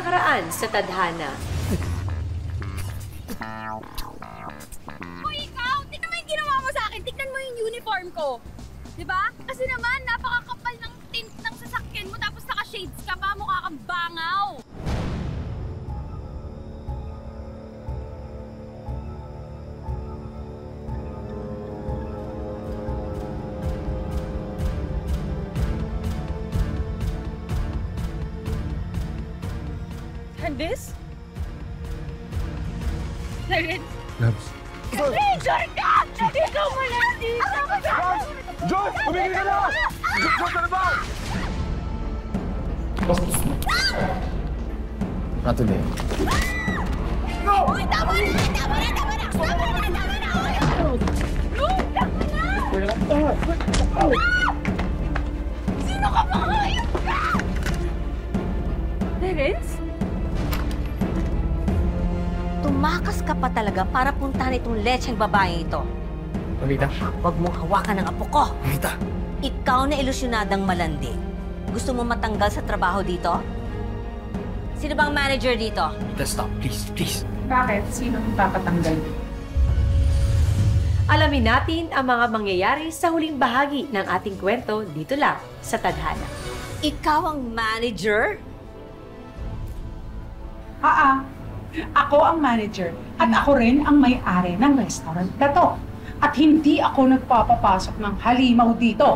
nakaraan sa tadhana. Hoy, ikaw! Tignan mo yung ginawa mo sa akin! Tignan mo yung uniform ko! Diba? Kasi naman, napakakapal ng tint ng sasakyan mo tapos naka-shades ka pa, mukha kang bangaw! And this? Labs. Major ka! Nandito mo lang dito! Joy! Umigil ka na! Joy, ano ba? Not today. No! Uy, tama na! Tama na! Tama na! Tama na! Tama na! Luke, tama na! Sino ka ba? Hayop ka! Terence? Tumakas ka pa talaga para puntahan itong lecheng babaeng ito. Mamita. Huwag mong hawakan ang apo ko. Mamita. Ikaw na ilusyonadang malandi. Gusto mo matanggal sa trabaho dito? Sino bang manager dito? Mamita, stop. Please, please. Bakit? Sino ang papatanggal? Alamin natin ang mga mangyayari sa huling bahagi ng ating kwento dito lang sa tadhana. Ikaw ang manager? Ako ang manager at ako rin ang may-ari ng restaurant na to. At hindi ako nagpapapasok ng halimaw dito.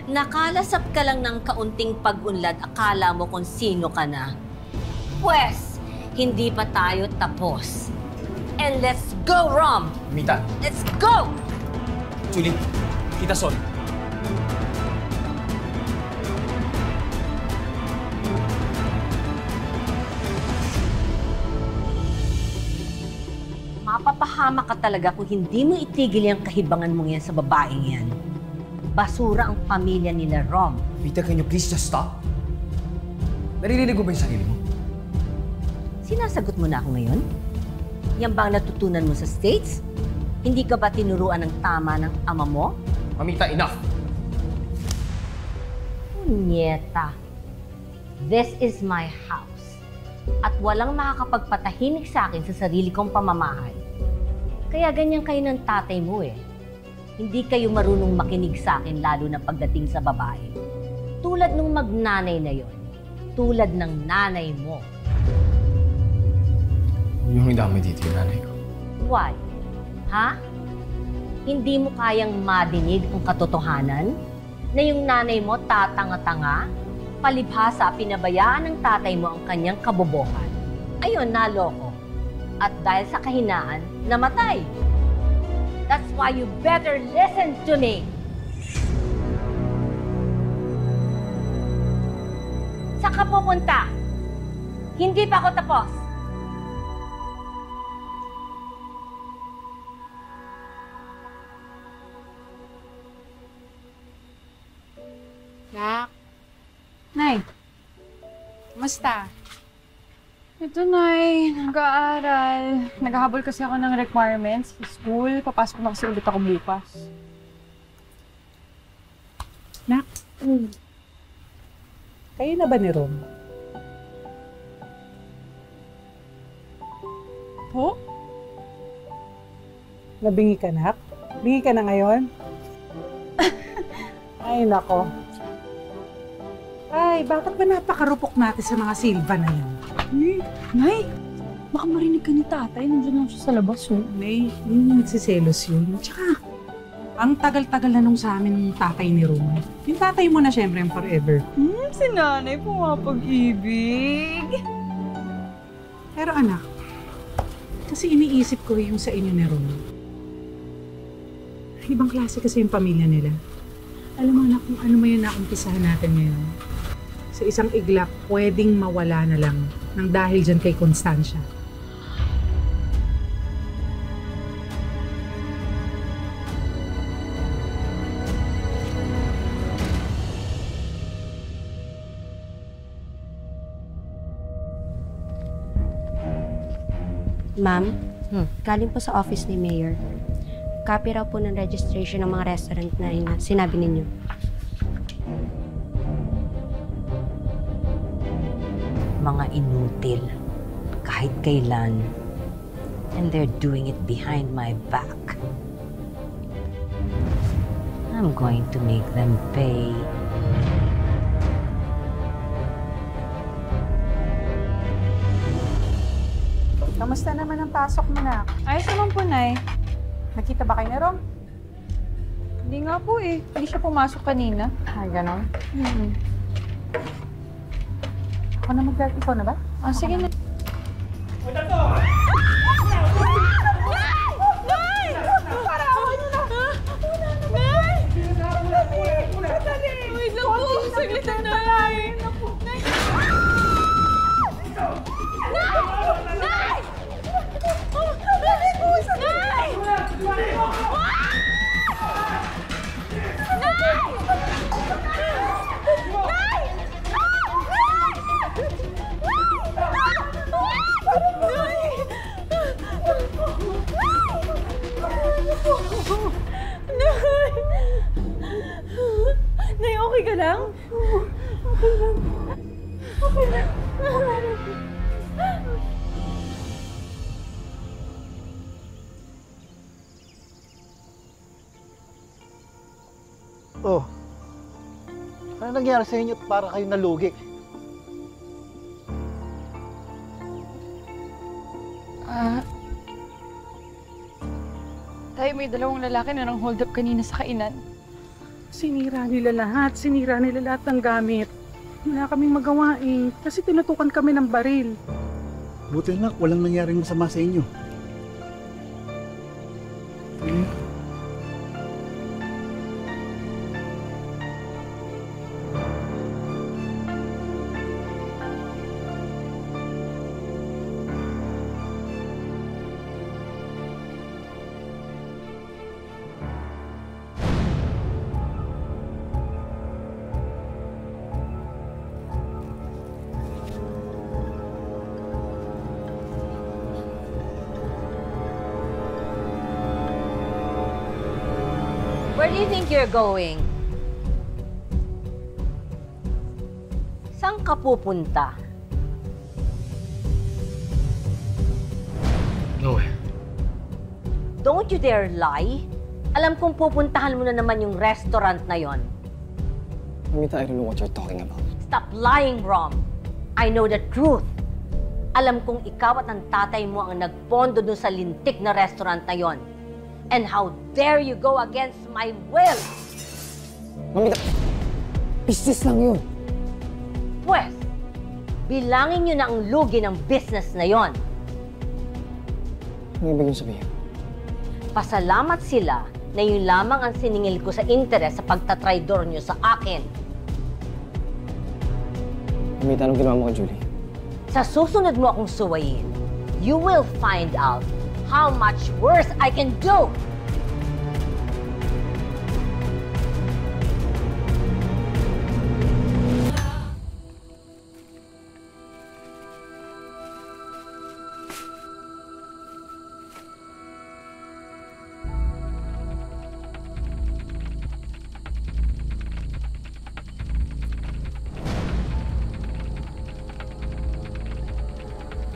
Nakalasap ka lang ng kaunting pag-unlad, akala mo kung sino ka na. Pwes, hindi pa tayo tapos. And let's go, Rom! Mamita. Let's go! Julie, Tita Sol. Mapapahamak ka talaga kung hindi mo itigil yung kahibangan mo yan sa babaeng yan. Basura ang pamilya nila, Rom. Mamita, can you please just stop? Naririnig mo ba yung sarili mo? Sinasagot mo na ako ngayon? Yan ba ang natutunan mo sa States? Hindi ka ba tinuruan ng tama ng ama mo? Mamita, enough! Punyeta. This is my house. At walang makakapagpatahimik sa akin sa sarili kong pamamahay. Kaya ganyan kayo ng tatay mo eh. Hindi kayo marunong makinig sa akin lalo na pagdating sa babae. Tulad nung magnanay na yon. Tulad ng nanay mo. Huwag niyong idamay dito yung nanay ko. Why? Ha? Hindi mo kayang madinig ang katotohanan? Na yung nanay mo tatanga-tanga? Palibhasa, pinabayaan ng tatay mo ang kanyang kabobohan. Ayun, naloko. At dahil sa kahinaan, namatay. That's why you better listen to me. Saan ka pupunta? Hindi pa ako tapos. Nak. Nay. Kumusta? Ito, Nay. Nag-aaral. Naghahabol kasi ako ng requirements sa school. Papasok na kasi ulit ako bukas. Nak. Kayo na ba ni Rom? Po? Nabingi ka, Nak? Bingi ka na ngayon? Ay, nako. Ay, bakit ba napakarupok natin sa mga Silva na yan? Nay, baka marinig ka ni tatay. Nandiyan lang siya sa labas, oh. May, nagsiselos yun. Tsaka, ang tagal-tagal na nung sa amin ng tatay ni Rom. Yung tatay mo na syempre yung forever. Si nanay pumapag-ibig. Pero anak, kasi iniisip ko yung sa inyo ni Rom. Ibang klase kasi yung pamilya nila. Alam mo anak, kung ano mo yun naumpisahan natin ngayon. Sa isang iglap, pwedeng mawala na lang nang dahil dyan kay Constancia. Ma'am, galing po sa office ni Mayor. Copy raw po ng registration ng mga restaurant na sinabi ninyo. mga inutil kahit kailan. And they're doing it behind my back. I'm going to make them pay. Kamusta naman ang pasok mo na? Ayos naman po, Nay. Nakita ba kayo na Rom? Hindi nga po eh. Hindi siya pumasok kanina. Ay, ganon. Ako na ikaw na ba? Ah, sige na. Wait lang po, saglit na, Nay. Nay! Nay, okay ka lang? Okay lang. Okay lang. Oh, ano nangyari sa inyo at para kayo nalugi? Tayo, may dalawang lalaki na nang hold up kanina sa kainan. Sinira nila lahat. Sinira nila lahat ng gamit. Wala kaming magawa eh. Kasi tinutukan kami ng baril. Buti na, walang nangyaring masama sa inyo. Where do you think you're going? Saan ka pupunta? Nowhere. Don't you dare lie. Alam kong pupuntahan mo na naman yung restaurant na yon. Mamita, I don't know what you're talking about. Stop lying, Rom. I know the truth. Alam kong ikaw at ang tatay mo ang nagpondo dun sa lintik na restaurant na yon. And how dare you go against my will? Mamita, business lang yun. Pwes, bilangin nyo na ang lugi ng business na yon. Ano ibig yung sabihin? Pasalamat sila na yun lamang ang siningil ko sa interes sa pagtatraidor nyo sa akin. Mamita, anong ginawa mo kay Julie? Sa susunod mo akong suwayin, you will find out how much worse I can do.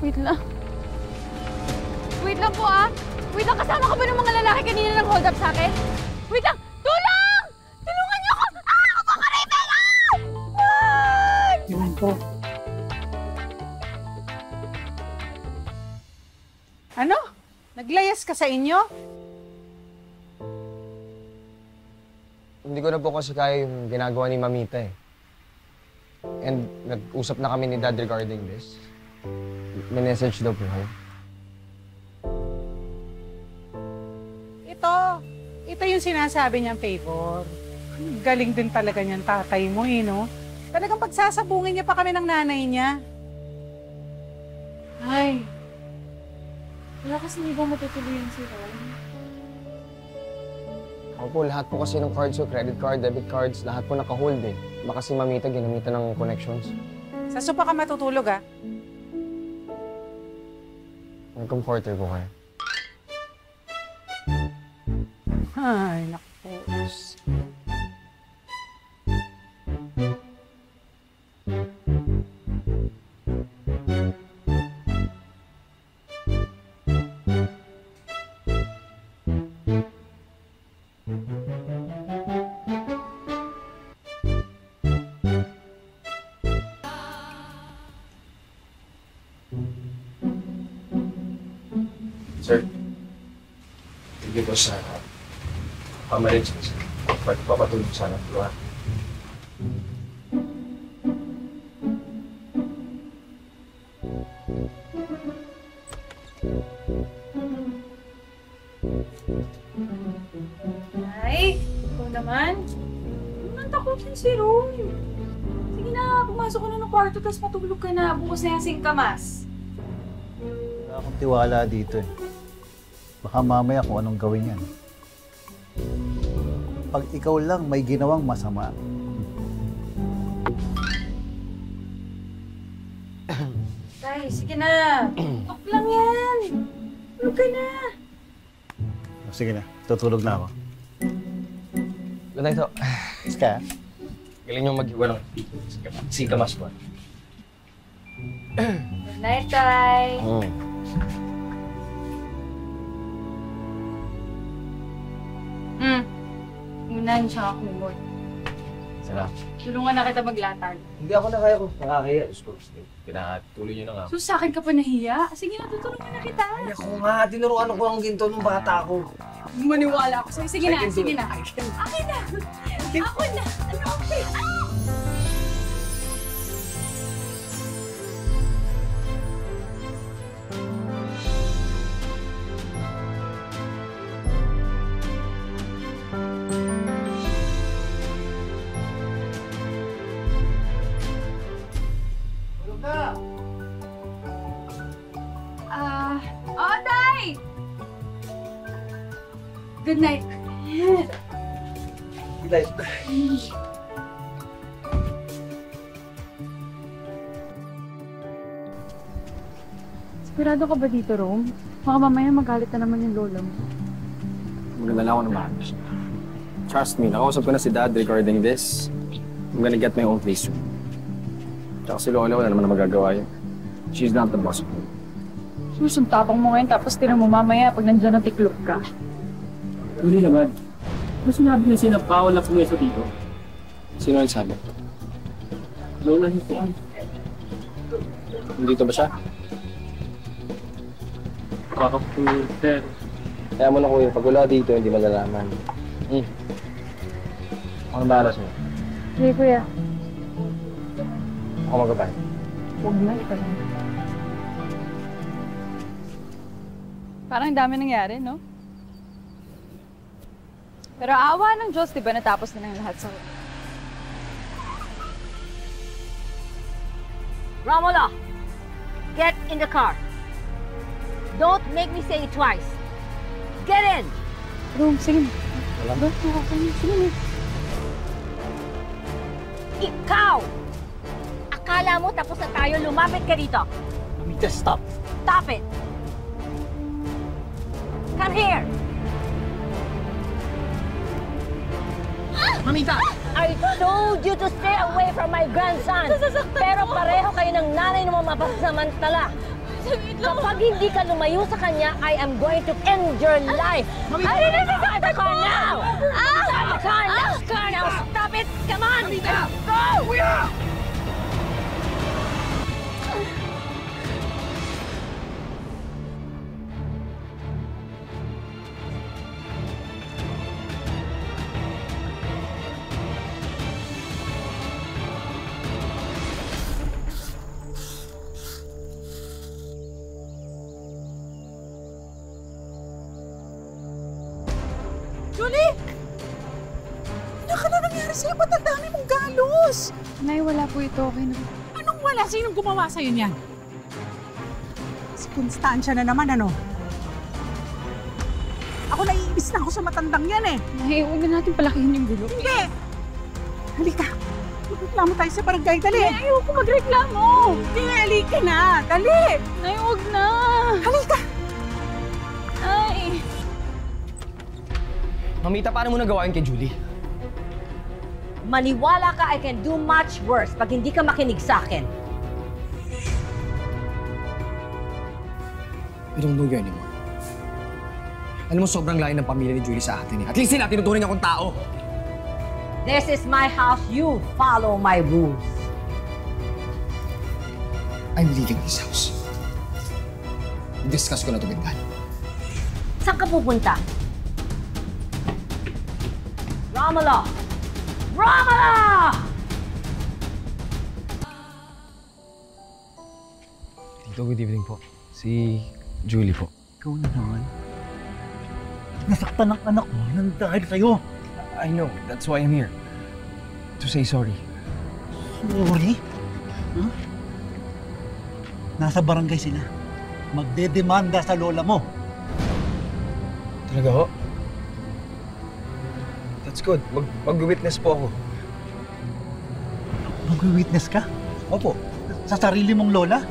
Wait lang. Wait lang po ah. Wait lang, kasama ka ba ng mga lalaki kanina nang hold up sa akin? Wait lang! Tulong! Tulungan niyo ako! Ah! Ako ka Rivera! Ah! Yun po. Ano? Naglayas ka sa inyo? Hindi ko na po kasi kaya yung ginagawa ni Mamita eh. And nag-usap na kami ni Dad regarding this. May message daw po kayo. Ito yung sinasabi niyang favor. Galing din talaga niyan tatay mo eh, no? Talagang pagsasabungin niya pa kami ng nanay niya. Ay. Wala kasi hindi ba matutuloy si Ron? Ako po, lahat po kasi ng cards ko, credit card, debit cards, lahat po naka-hold eh. Baka si Mamita ginamitan ng connections. Sa sopa ka matutulog, ah. May comforter po kayo. Ay, naku. Sir, hindi ko sa pamalit sa pagpapatulog sana. Diba? Ay, ikaw naman. Nantakutin si Ron. Sige na, pumasok ka na ng kwarto tapos matulog ka na. Bukas na yung singkamas. Wala akong tiwala dito eh. Baka mamaya kung anong gawin yan. Pag ikaw lang may ginawang masama, Tay, sige na. Tok lang yan. Tulog ka na. sige na, tutulog na ako. Good night, ho. Is ka? Galing yung mag-iwa ng singkamas ko. Good night, Tay. Unan siya kumot. Salamat. Tulungan na kita maglatag. Hindi ako nakaya ko. Nakakaya. Diyos ko. Pinatuloy niyo na nga. So sa akin ka pa nahiya? Sige na, tutulungan na kita. Ay, ako nga. Tinuruan ko ng ginto nung bata ako. Maniwala ako sa'yo. Sige na, sige na. I can. Akin na. Ako na. Ano okay? Tay! Good night. Good night. Sigurado ka ba dito, Rome? Baka mamaya magalit na naman yung lolo mo. Maganda lang ako ng maayos. Trust me, nakausap ko na si Dad regarding this. I'm gonna get my own place soon. Tsaka si Lola, wala naman na magagawa yun. She's not the boss of me. Susuntapang mo ngayon tapos tinan mo mamaya pag nandiyan na tiklop ka. Hindi naman. Ano sinabi niya sinapawal na pumeso dito? Sino ang sabi? Lola niyo po. Nandito ba siya? Baka po, sir. Kaya mo na kuya, pag wala dito, hindi malalaman. Ano ba alas mo? Sige, kuya. Ako magkabay. Huwag na, ikaw lang. Parang dami nangyari, no? Pero awa ng Diyos, di ba natapos na ng lahat sa... Romulo, get in the car. Don't make me say it twice. Get in! Rome, sige. Wala ba? Sige na. Ikaw! Akala mo tapos na tayo, lumapit ka dito. Mamita, stop. Stop it! Come here! Mamita! I told you to stay away from my grandson. Pero pareho kayo ng nanay mo mapasamantala. Kapag hindi ka lumayo sa kanya, I am going to end your life. I didn't stop the car now! Stop the car! Let's go now! Stop it! Come on! Go! Julie! Ano ka na nangyari sa'yo? Ba't ang dami mong galos? Nay, wala po ito. Okay na. Anong wala? Sinong gumawa sa'yo niyan? Si Constancia na naman, ano? Ako naiibis na ako sa matandang yan eh. Nay, huwag na natin palakihin yung gulo. Hindi! Halika. Magreklamo tayo sa barangay. Dali! Nay, ayoko magreklamo. Hindi, halika na. Dali! Nay, huwag na. Halika! Ay! Mamita, paano mo nagawa yun kay Julie? Maniwala ka, I can do much worse pag hindi ka makinig sa akin. I don't know you anymore. Alam mo, sobrang layo ng pamilya ni Julie sa atin eh. At least sila, tinutunan niya akong tao. This is my house. You follow my rules. I'm leaving this house. Discuss ko na ito with Dad. Saan ka pupunta? Romulo! Romulo! Tito, good evening po. Si Julie po. Ikaw na naman. Nasaktan ang anak mo nang dahil sa'yo. I know, that's why I'm here. To say sorry. Sorry? Huh? Nasa barangay sila. Magdedemanda sa lola mo. Talaga ho? That's good. Mag-witness po ako. Mag-witness ka? Opo. Sa sarili mong lola?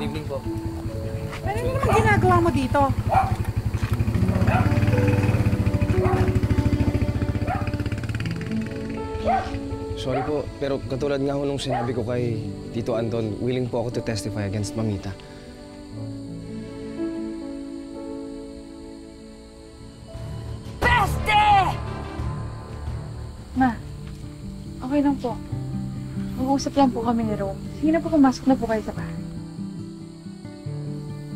Good evening po. Ano naman ginagawa mo dito? Sorry po, pero katulad nga ho nung sinabi ko kay Tito Anton, willing po ako to testify against Mamita. Peste! Ma, okay lang po. Mag-uusap lang po kami ni Rome. Sige na po, pumasok na po kayo sa bahay.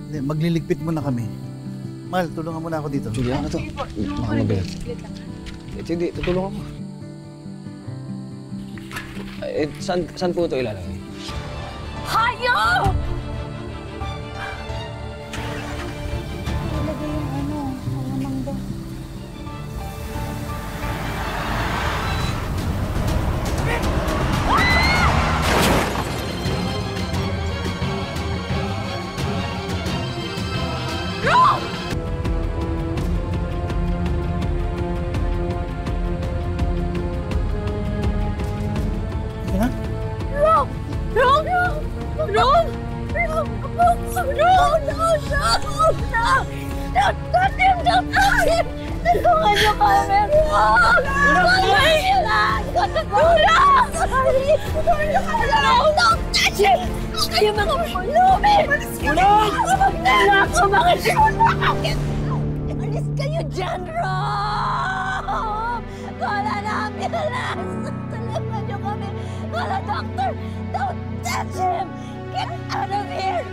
Hindi, magliligpit mo na kami. Mal, tulungan mo na ako dito. Julia, ano to? Baka mabigat. Hindi, tutulungan mo. Saan po ito ilalagay? Hayop! Ilagay yung malamang ba? Sige na. Rome! Rome! Rome! Rome! Rome! Rome! Don't touch him! Don't touch him! Tulungan niyo kami, Rome! Tulungan niyo lang! Tulungan! Don't touch him! Kayo mga pulubi! Tulong! Magnanako mga siya! Alis kayo dyan, Rome! Kala na ambulance! Tulungan niyo kami! Kala doctor! Don't touch him! Get out of here!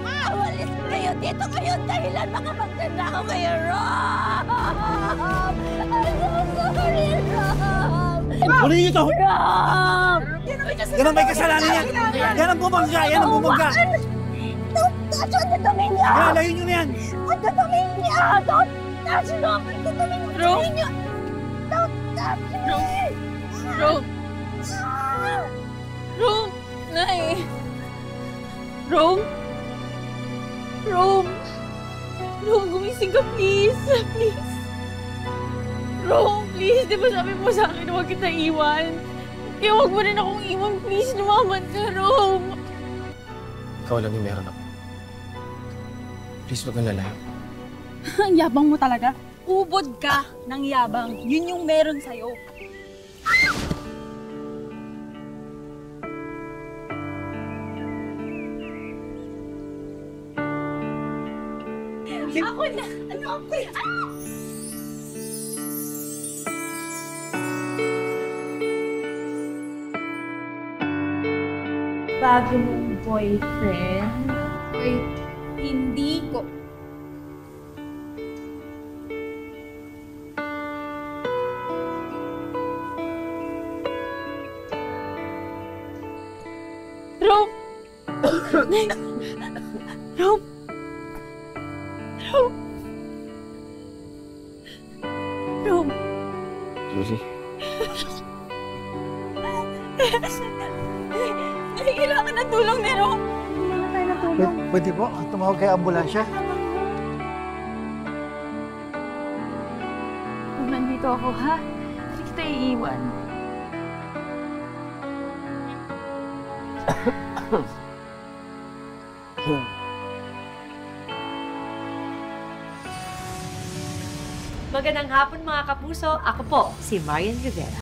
Awalis kayo dito kayo dahilan baka magnanakaw kayo, Rob! I'm so sorry, Rob! Huli niyo to! Rob! Yan ang may kasalanan yan! Yan ang bumangga! Yan ang bumangga! Don't touch! Ang dudumi niya! Lalayin niyo na yan! Ang dudumi niya! Don't touch, Rob! Ang dudumi niya! Don't touch me! Rob! Rob! Nay! Rob! Rob! Rob, gumising ka, please! Please! Rob, please! Di ba sabi mo sa akin huwag kita iwan? Eh, huwag mo rin akong iwan, please! Lumaman ka, Rob! Ikaw lang yung meron ako. Please, wag kang lalayo. Ang yabang mo talaga. Ubod ka ng yabang. Yun yung meron sa'yo. Ako na! Ano ako? Bago mong boyfriend? Wait, hindi ko. Rob! Rob! Rob! Rob! Julie, Kailangan ng tulong ni Rob! Kailangan tayo ng tulong. Pwede po, tumawag kay ambulansya. Kung nandito ako, ha? Hindi kita iiwan. Magandang hapon mga kapuso, ako po si Marian Rivera.